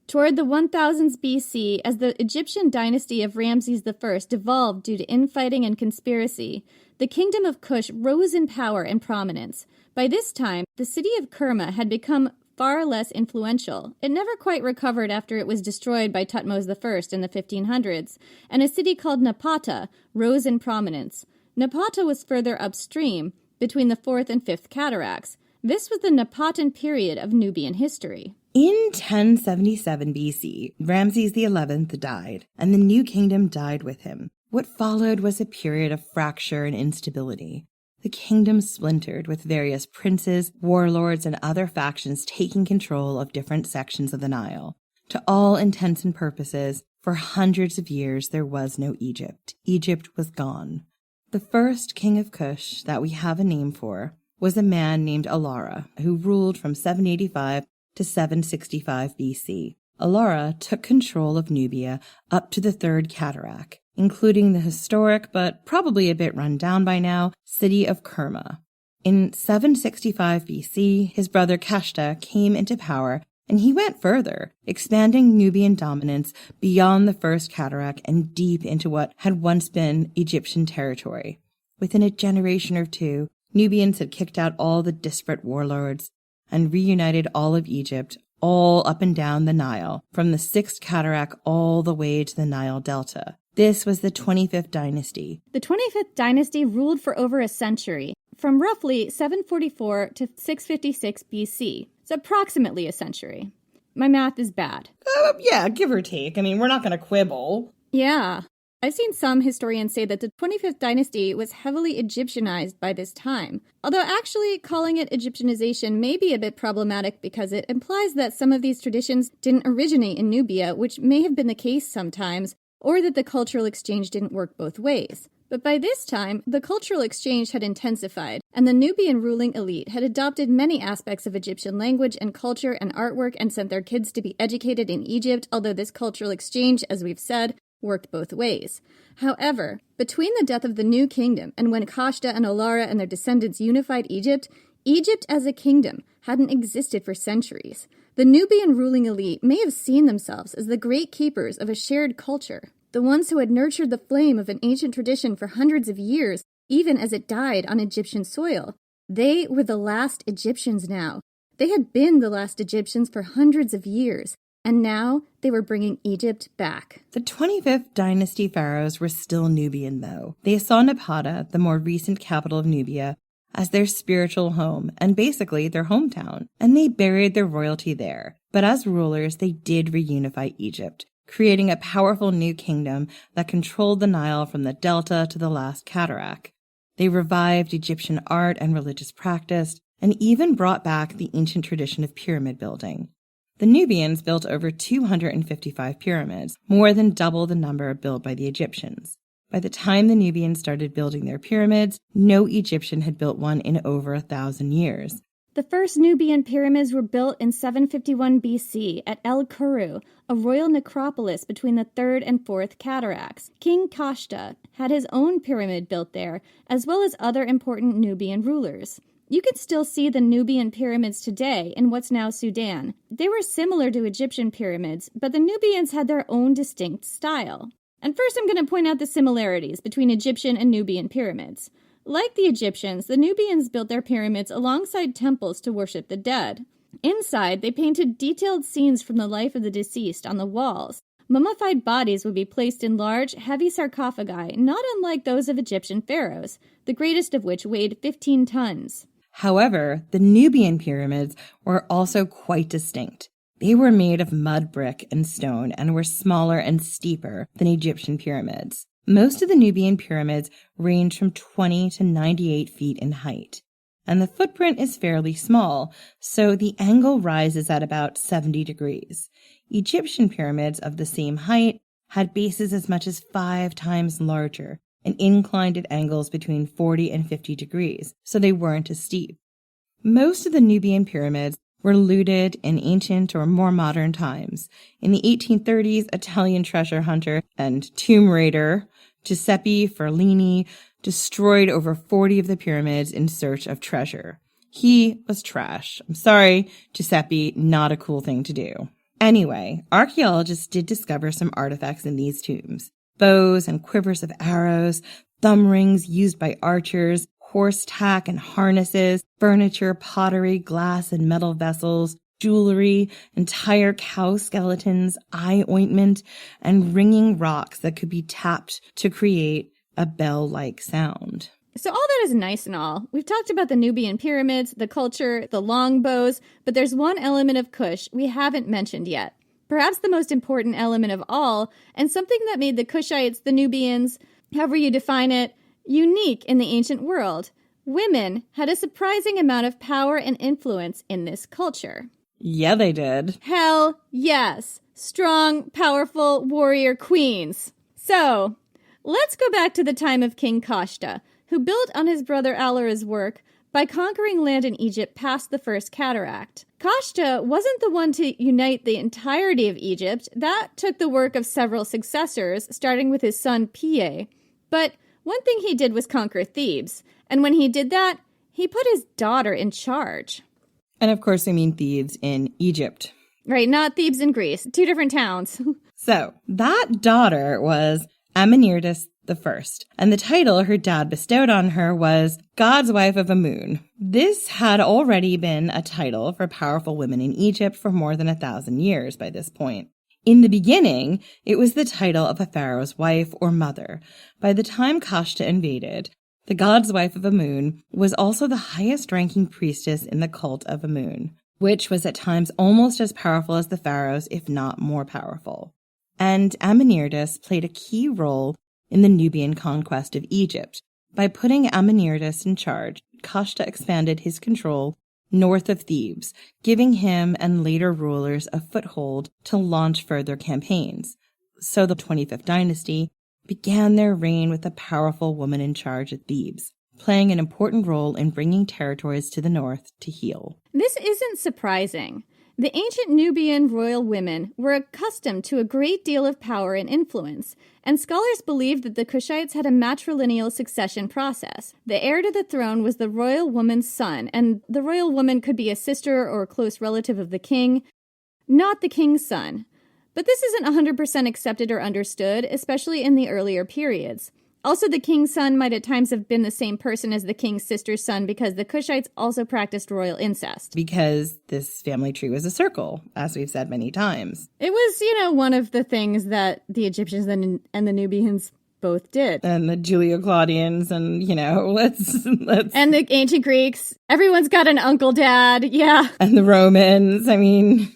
Toward the 1000s BC, as the Egyptian dynasty of Ramses I devolved due to infighting and conspiracy, the kingdom of Kush rose in power and prominence. By this time, the city of Kerma had become far less influential. It never quite recovered after it was destroyed by Thutmose I in the 1500s, and a city called Napata rose in prominence. Napata was further upstream, between the 4th and 5th cataracts. This was the Napatan period of Nubian history. In 1077 BC, Ramses XI died, and the new kingdom died with him. What followed was a period of fracture and instability. The kingdom splintered, with various princes, warlords, and other factions taking control of different sections of the Nile. To all intents and purposes, for hundreds of years there was no Egypt. Egypt was gone. The first king of Kush that we have a name for was a man named Alara, who ruled from 785 to 765 BC. Alara took control of Nubia up to the 3rd cataract, including the historic, but probably a bit run down by now, city of Kerma. In 765 BC, his brother Kashta came into power, and he went further, expanding Nubian dominance beyond the 1st cataract and deep into what had once been Egyptian territory. Within a generation or two, Nubians had kicked out all the disparate warlords and reunited all of Egypt, all up and down the Nile, from the 6th cataract all the way to the Nile Delta. This was the 25th dynasty. The 25th dynasty ruled for over a century, from roughly 744 to 656 BC. It's approximately a century. My math is bad. Yeah, give or take. I mean, we're not going to quibble. Yeah. I've seen some historians say that the 25th dynasty was heavily Egyptianized by this time, although actually calling it Egyptianization may be a bit problematic because it implies that some of these traditions didn't originate in Nubia, which may have been the case sometimes, or that the cultural exchange didn't work both ways. But by this time, the cultural exchange had intensified, and the Nubian ruling elite had adopted many aspects of Egyptian language and culture and artwork and sent their kids to be educated in Egypt, although this cultural exchange, as we've said, worked both ways. However, between the death of the new kingdom and when Kashta and Alara and their descendants unified Egypt, Egypt as a kingdom hadn't existed for centuries. The Nubian ruling elite may have seen themselves as the great keepers of a shared culture, the ones who had nurtured the flame of an ancient tradition for hundreds of years, even as it died on Egyptian soil. They were the last Egyptians now. They had been the last Egyptians for hundreds of years, and now they were bringing Egypt back. The 25th dynasty pharaohs were still Nubian, though. They saw Napata, the more recent capital of Nubia, as their spiritual home, and basically their hometown, and they buried their royalty there. But as rulers, they did reunify Egypt, creating a powerful new kingdom that controlled the Nile from the Delta to the last cataract. They revived Egyptian art and religious practice, and even brought back the ancient tradition of pyramid building. The Nubians built over 255 pyramids, more than double the number built by the Egyptians. By the time the Nubians started building their pyramids, no Egyptian had built one in over 1,000 years. The the first Nubian pyramids were built in 751 BC at El Kuru, a royal necropolis between the 3rd and 4th cataracts. King Kashta had his own pyramid built there, as well as other important Nubian rulers. You can still see the Nubian pyramids today in what's now Sudan. They were similar to Egyptian pyramids, but the Nubians had their own distinct style. And first I'm going to point out the similarities between Egyptian and Nubian pyramids. Like the Egyptians, the Nubians built their pyramids alongside temples to worship the dead. Inside, they painted detailed scenes from the life of the deceased on the walls. Mummified bodies would be placed in large, heavy sarcophagi, not unlike those of Egyptian pharaohs, the greatest of which weighed 15 tons. However, the Nubian pyramids were also quite distinct. They were made of mud brick and stone and were smaller and steeper than Egyptian pyramids. Most of the Nubian pyramids range from 20 to 98 feet in height, and the footprint is fairly small, so the angle rises at about 70 degrees. Egyptian pyramids of the same height had bases as much as 5 times larger and inclined at angles between 40 and 50 degrees, so they weren't as steep. Most of the Nubian pyramids were looted in ancient or more modern times. In the 1830s, Italian treasure hunter and tomb raider Giuseppe Ferlini destroyed over 40 of the pyramids in search of treasure. He was trash. I'm sorry, Giuseppe, not a cool thing to do. Anyway, archaeologists did discover some artifacts in these tombs. Bows and quivers of arrows, thumb rings used by archers, horse tack and harnesses, furniture, pottery, glass and metal vessels, jewelry, entire cow skeletons, eye ointment, and ringing rocks that could be tapped to create a bell-like sound. So all that is nice and all. We've talked about the Nubian pyramids, the culture, the long bows, but there's one element of Kush we haven't mentioned yet. Perhaps the most important element of all, and something that made the Kushites, the Nubians, however you define it, unique in the ancient world. Women had a surprising amount of power and influence in this culture. Yeah, they did. Hell yes. Strong, powerful warrior queens. So, let's go back to the time of King Kashta, who built on his brother Alara's work by conquering land in Egypt past the First Cataract. Kashta wasn't the one to unite the entirety of Egypt. That took the work of several successors, starting with his son Piye. But one thing he did was conquer Thebes, and when he did that, he put his daughter in charge. And of course, I mean Thebes in Egypt. Right, not Thebes in Greece. 2 different towns. So, that daughter was Amenertis I, and the title her dad bestowed on her was God's Wife of Amun. This had already been a title for powerful women in Egypt for more than 1,000 years by this point. In the beginning, it was the title of a pharaoh's wife or mother. By the time Kashta invaded, the God's Wife of Amun was also the highest-ranking priestess in the cult of Amun, which was at times almost as powerful as the pharaohs, if not more powerful. And Amenertis played a key role in the Nubian conquest of Egypt. By putting Amenertis in charge, Kashta expanded his control north of Thebes, giving him and later rulers a foothold to launch further campaigns. So the 25th dynasty began their reign with a powerful woman in charge at Thebes, playing an important role in bringing territories to the north to heal. This isn't surprising. The ancient Nubian royal women were accustomed to a great deal of power and influence, and scholars believed that the Kushites had a matrilineal succession process. The heir to the throne was the royal woman's son, and the royal woman could be a sister or a close relative of the king, not the king's son. But this isn't 100% accepted or understood, especially in the earlier periods. Also, the king's son might at times have been the same person as the king's sister's son because the Kushites also practiced royal incest. Because this family tree was a circle, as we've said many times. It was, one of the things that the Egyptians and the Nubians both did. And the Julio-Claudians and, let's... And the ancient Greeks. Everyone's got an uncle dad, yeah. And the Romans,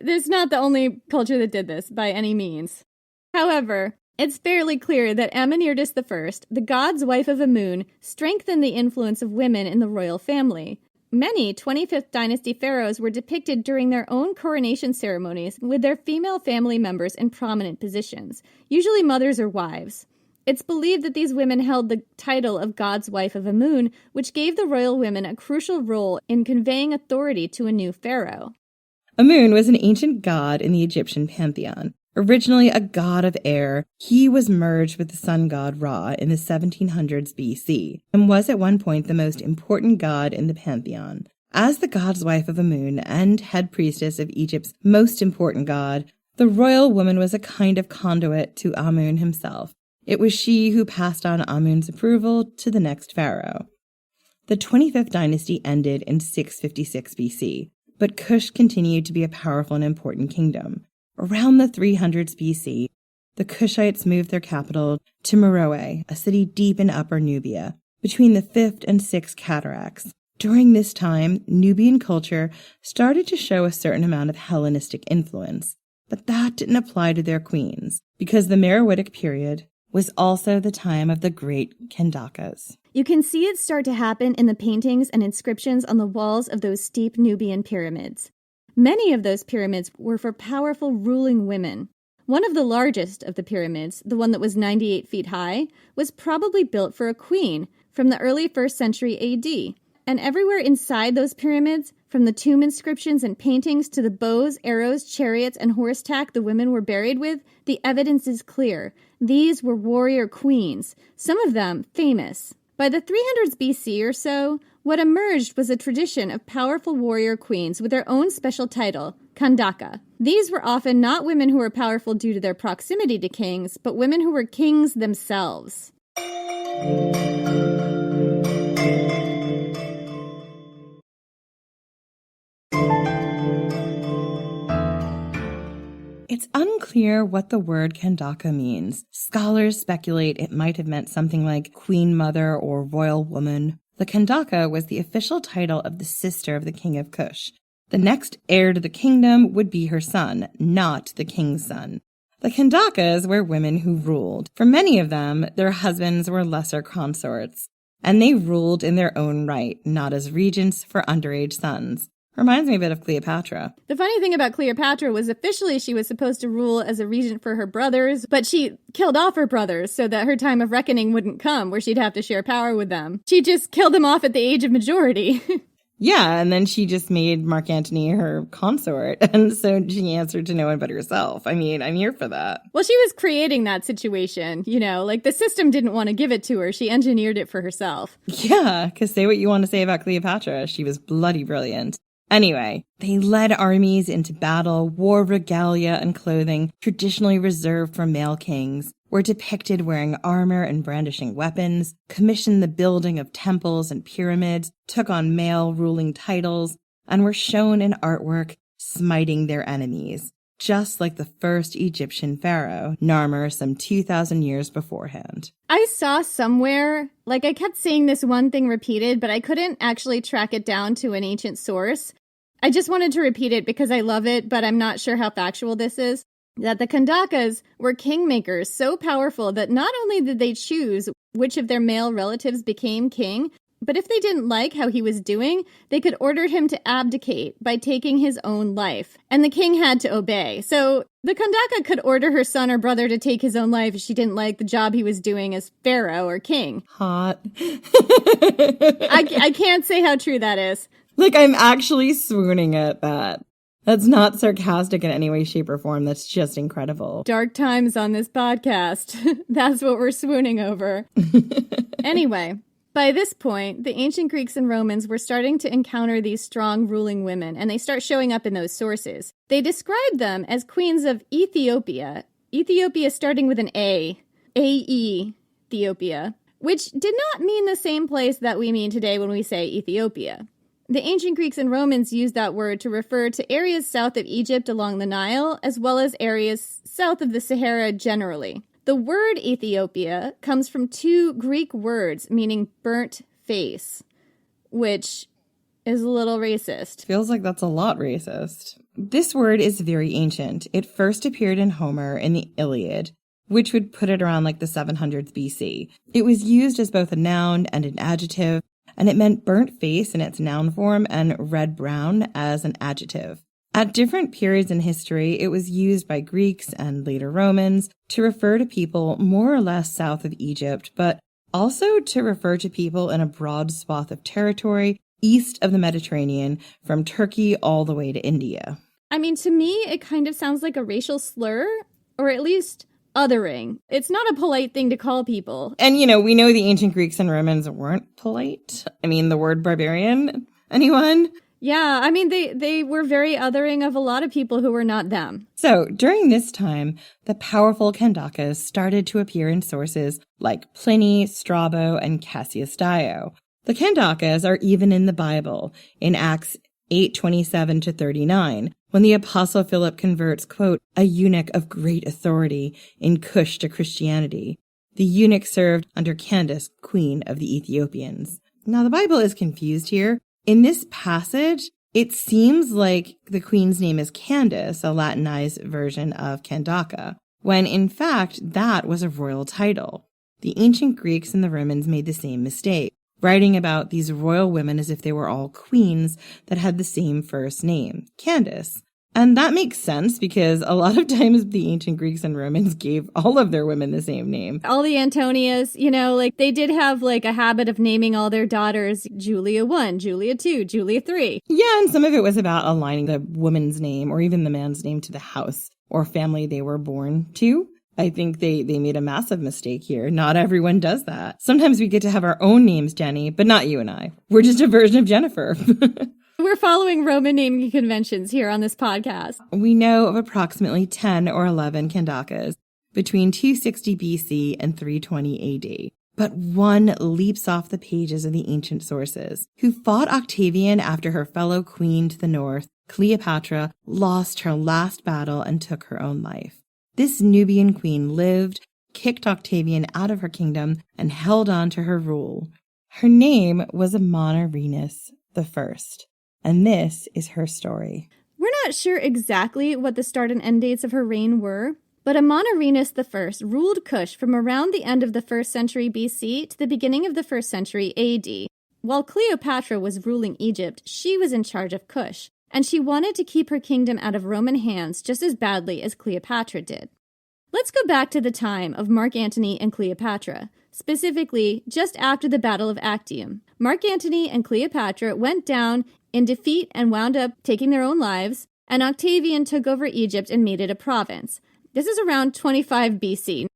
There's not the only culture that did this, by any means. However, it's fairly clear that Amenertis I, the god's wife of Amun, strengthened the influence of women in the royal family. Many 25th dynasty pharaohs were depicted during their own coronation ceremonies with their female family members in prominent positions, usually mothers or wives. It's believed that these women held the title of God's wife of Amun, which gave the royal women a crucial role in conveying authority to a new pharaoh. Amun was an ancient god in the Egyptian pantheon. Originally a god of air, he was merged with the sun god Ra in the 1700s BC, and was at one point the most important god in the pantheon. As the god's wife of Amun and head priestess of Egypt's most important god, the royal woman was a kind of conduit to Amun himself. It was she who passed on Amun's approval to the next pharaoh. The 25th dynasty ended in 656 BC, but Kush continued to be a powerful and important kingdom. Around the 300s BC, the Kushites moved their capital to Meroe, a city deep in Upper Nubia, between the 5th and 6th cataracts. During this time, Nubian culture started to show a certain amount of Hellenistic influence, but that didn't apply to their queens, because the Meroitic period was also the time of the great Kandakas. You can see it start to happen in the paintings and inscriptions on the walls of those steep Nubian pyramids. Many of those pyramids were for powerful ruling women. One of the largest of the pyramids, the one that was 98 feet high, was probably built for a queen from the early 1st century AD. And everywhere inside those pyramids, from the tomb inscriptions and paintings to the bows, arrows, chariots, and horse tack the women were buried with, the evidence is clear. These were warrior queens, some of them famous. By the 300s BC or so, what emerged was a tradition of powerful warrior queens with their own special title, Kandaka. These were often not women who were powerful due to their proximity to kings, but women who were kings themselves. It's unclear what the word Kandaka means. Scholars speculate it might have meant something like queen mother or royal woman. The Kandaka was the official title of the sister of the king of Kush. The next heir to the kingdom would be her son, not the king's son. The Kandakas were women who ruled. For many of them, their husbands were lesser consorts, and they ruled in their own right, not as regents for underage sons. Reminds me a bit of Cleopatra. The funny thing about Cleopatra was officially she was supposed to rule as a regent for her brothers, but she killed off her brothers so that her time of reckoning wouldn't come where she'd have to share power with them. She just killed them off at the age of majority. Yeah, and then she just made Mark Antony her consort, and so she answered to no one but herself. I mean, I'm here for that. Well, she was creating that situation, you know, like the system didn't want to give it to her. She engineered it for herself. Yeah, because say what you want to say about Cleopatra, she was bloody brilliant. Anyway, they led armies into battle, wore regalia and clothing traditionally reserved for male kings, were depicted wearing armor and brandishing weapons, commissioned the building of temples and pyramids, took on male ruling titles, and were shown in artwork smiting their enemies, just like the first Egyptian pharaoh, Narmer, some 2,000 years beforehand. I saw somewhere, like I kept seeing this one thing repeated, but I couldn't actually track it down to an ancient source. I just wanted to repeat it because I love it, but I'm not sure how factual this is. That the Kandakas were kingmakers so powerful that not only did they choose which of their male relatives became king, but if they didn't like how he was doing, they could order him to abdicate by taking his own life. And the king had to obey. So the Kandaka could order her son or brother to take his own life if she didn't like the job he was doing as pharaoh or king. Hot. I can't say how true that is. Like, I'm actually swooning at that. That's not sarcastic in any way, shape, or form. That's just incredible. Dark times on this podcast. That's what we're swooning over. Anyway, by this point, the ancient Greeks and Romans were starting to encounter these strong ruling women, and they start showing up in those sources. They describe them as queens of Ethiopia. Ethiopia starting with an A. A-E, Ethiopia. Which did not mean the same place that we mean today when we say Ethiopia. The ancient Greeks and Romans used that word to refer to areas south of Egypt along the Nile, as well as areas south of the Sahara generally. The word Ethiopia comes from two Greek words meaning burnt face, which is a little racist. Feels like that's a lot racist. This word is very ancient. It first appeared in Homer in the Iliad, which would put it around like the 700s BC. It was used as both a noun and an adjective, and it meant burnt face in its noun form and red-brown as an adjective. At different periods in history, it was used by Greeks and later Romans to refer to people more or less south of Egypt, but also to refer to people in a broad swath of territory east of the Mediterranean, from Turkey all the way to India. I mean, to me, it kind of sounds like a racial slur, or at least othering. It's not a polite thing to call people. And, we know the ancient Greeks and Romans weren't polite. I mean, the word barbarian, anyone? Yeah, I mean, they were very othering of a lot of people who were not them. So, during this time, the powerful Kandakas started to appear in sources like Pliny, Strabo, and Cassius Dio. The Kandakas are even in the Bible, in Acts 8:27-39, when the Apostle Philip converts, quote, a eunuch of great authority in Cush to Christianity. The eunuch served under Candace, queen of the Ethiopians. Now, the Bible is confused here. In this passage, it seems like the queen's name is Candace, a Latinized version of Kandaka, when in fact that was a royal title. The ancient Greeks and the Romans made the same mistake, writing about these royal women as if they were all queens that had the same first name, Candace. And that makes sense because a lot of times the ancient Greeks and Romans gave all of their women the same name. All the Antonias, they did have a habit of naming all their daughters Julia 1, Julia 2, Julia 3. Yeah, and some of it was about aligning the woman's name or even the man's name to the house or family they were born to. I think they made a massive mistake here. Not everyone does that. Sometimes we get to have our own names, Jenny, but not you and I. We're just a version of Jennifer. We're following Roman naming conventions here on this podcast. We know of approximately 10 or 11 Kandakas between 260 BC and 320 AD. But one leaps off the pages of the ancient sources, who fought Octavian after her fellow queen to the north, Cleopatra, lost her last battle and took her own life. This Nubian queen lived, kicked Octavian out of her kingdom, and held on to her rule. Her name was Amanirenas I. And this is her story. We're not sure exactly what the start and end dates of her reign were, but Amanirenas I ruled Cush from around the end of the 1st century BC to the beginning of the 1st century AD. While Cleopatra was ruling Egypt, she was in charge of Cush, and she wanted to keep her kingdom out of Roman hands just as badly as Cleopatra did. Let's go back to the time of Mark Antony and Cleopatra, specifically just after the Battle of Actium. Mark Antony and Cleopatra went down in defeat and wound up taking their own lives, and Octavian took over Egypt and made it a province. This is around 25 BC.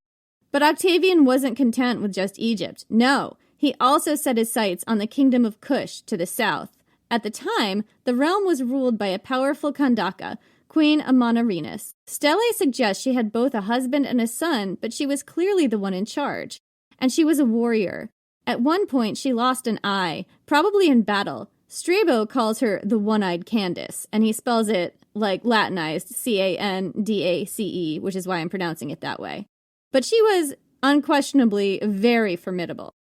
But Octavian wasn't content with just Egypt. No, he also set his sights on the kingdom of Cush to the south. At the time, the realm was ruled by a powerful Kandaka, Queen Amanirenas. Stele suggests she had both a husband and a son, but she was clearly the one in charge. And she was a warrior. At one point, she lost an eye, probably in battle. Strabo calls her the one-eyed Candace, and he spells it like Latinized Candace, which is why I'm pronouncing it that way. But she was unquestionably very formidable.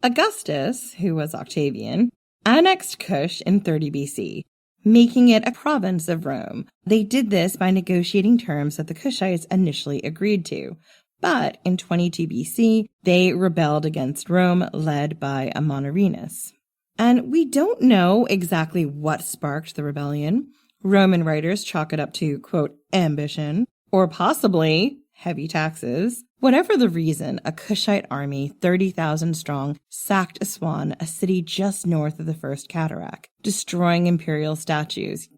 Augustus, who was Octavian, annexed Cush in 30 BC, making it a province of Rome. They did this by negotiating terms that the Cushites initially agreed to. But in 22 BC, they rebelled against Rome, led by Amanirenas. And we don't know exactly what sparked the rebellion. Roman writers chalk it up to, quote, ambition, or possibly heavy taxes. Whatever the reason, a Cushite army, 30,000 strong, sacked Aswan, a city just north of the First Cataract, destroying imperial statues.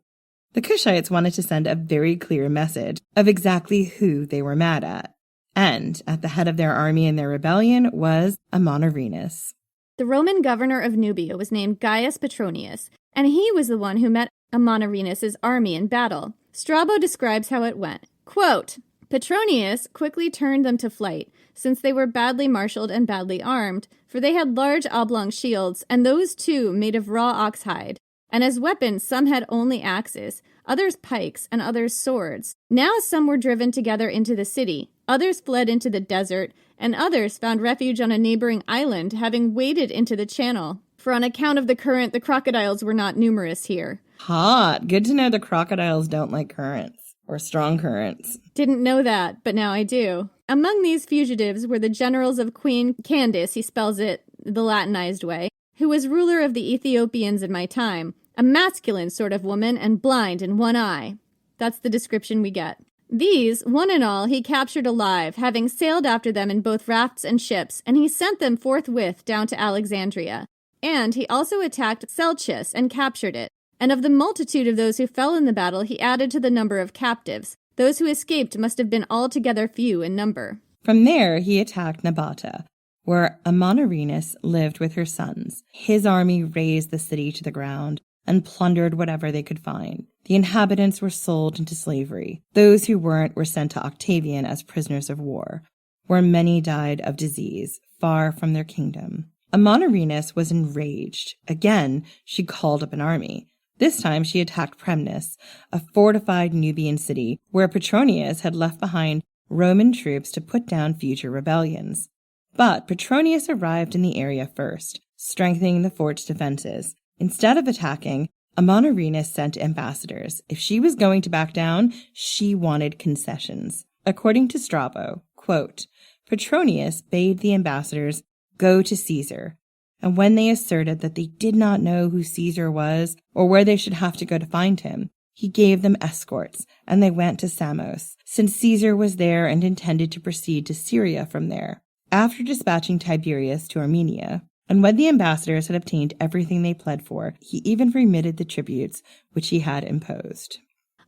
The Cushites wanted to send a very clear message of exactly who they were mad at. And at the head of their army in their rebellion was Amanirenas. The Roman governor of Nubia was named Gaius Petronius, and he was the one who met Amanirenas' army in battle. Strabo describes how it went. Quote, Petronius quickly turned them to flight, since they were badly marshaled and badly armed, for they had large oblong shields, and those too made of raw ox hide. And as weapons some had only axes, others pikes, and others swords. Now some were driven together into the city, others fled into the desert, and others found refuge on a neighboring island, having waded into the channel. For on account of the current, the crocodiles were not numerous here. Hot. Good to know the crocodiles don't like currents, or strong currents. Didn't know that, but now I do. Among these fugitives were the generals of Queen Candace, he spells it the Latinized way, who was ruler of the Ethiopians in my time, a masculine sort of woman and blind in one eye. That's the description we get. These, one and all, he captured alive, having sailed after them in both rafts and ships, and he sent them forthwith down to Alexandria. And he also attacked Selchis and captured it. And of the multitude of those who fell in the battle, he added to the number of captives. Those who escaped must have been altogether few in number. From there, he attacked Nabata, where Amanirenas lived with her sons. His army razed the city to the ground and plundered whatever they could find. The inhabitants were sold into slavery. Those who weren't were sent to Octavian as prisoners of war, where many died of disease, far from their kingdom. Amanirenas was enraged. Again, she called up an army. This time she attacked Premnis, a fortified Nubian city where Petronius had left behind Roman troops to put down future rebellions. But Petronius arrived in the area first, strengthening the fort's defenses. Instead of attacking, Amanirenas sent ambassadors. If she was going to back down, she wanted concessions. According to Strabo, quote, Petronius bade the ambassadors go to Caesar, and when they asserted that they did not know who Caesar was or where they should have to go to find him, he gave them escorts, and they went to Samos, since Caesar was there and intended to proceed to Syria from there, after dispatching Tiberius to Armenia. And when the ambassadors had obtained everything they pled for, he even remitted the tributes which he had imposed.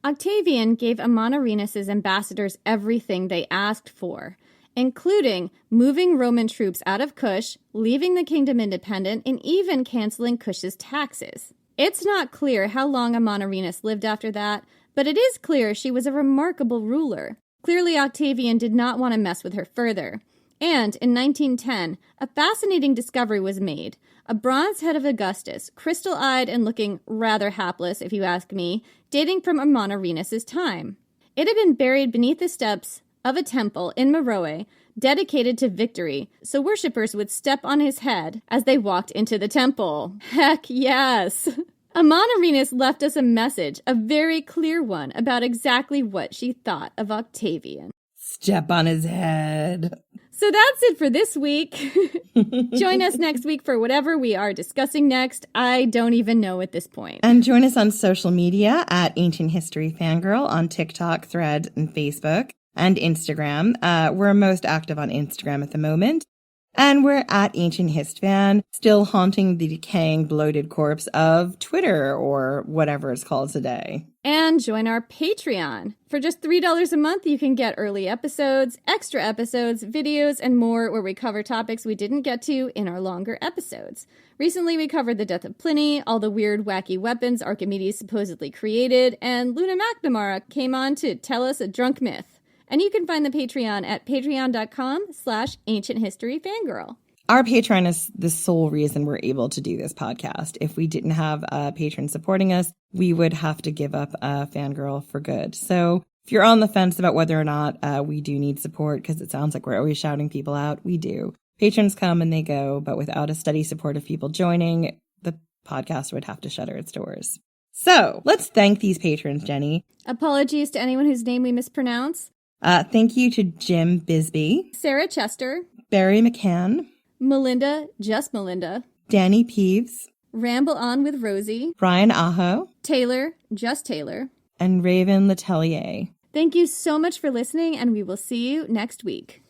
Octavian gave Amanirenas' ambassadors everything they asked for, including moving Roman troops out of Kush, leaving the kingdom independent, and even canceling Kush's taxes. It's not clear how long Amanirenas lived after that, but it is clear she was a remarkable ruler. Clearly, Octavian did not want to mess with her further. And in 1910, a fascinating discovery was made. A bronze head of Augustus, crystal-eyed and looking rather hapless, if you ask me, dating from Amanirenas' time. It had been buried beneath the steps of a temple in Meroe, dedicated to victory, so worshippers would step on his head as they walked into the temple. Heck yes! Amanirenas left us a message, a very clear one, about exactly what she thought of Octavian. Step on his head. So that's it for this week. Join us next week for whatever we are discussing next. I don't even know at this point. And join us on social media at Ancient History Fangirl on TikTok, Threads, and Facebook, and Instagram. We're most active on Instagram at the moment. And we're at Ancient Hist Fan, still haunting the decaying, bloated corpse of Twitter or whatever it's called today. And join our Patreon. For just $3 a month, you can get early episodes, extra episodes, videos, and more where we cover topics we didn't get to in our longer episodes. Recently, we covered the death of Pliny, all the weird, wacky weapons Archimedes supposedly created, and Luna McNamara came on to tell us a drunk myth. And you can find the Patreon at patreon.com/ancienthistoryfangirl. Our Patreon is the sole reason we're able to do this podcast. If we didn't have a patron supporting us, we would have to give up Fangirl for good. So if you're on the fence about whether or not we do need support, because it sounds like we're always shouting people out, we do. Patrons come and they go, but without a steady support of people joining, the podcast would have to shutter its doors. So let's thank these patrons, Jenny. Apologies to anyone whose name we mispronounce. Thank you to Jim Bisbee, Sarah Chester, Barry McCann, Melinda, just Melinda, Danny Peeves, Ramble On with Rosie, Ryan Aho, Taylor, just Taylor, and Raven Letelier. Thank you so much for listening, and we will see you next week.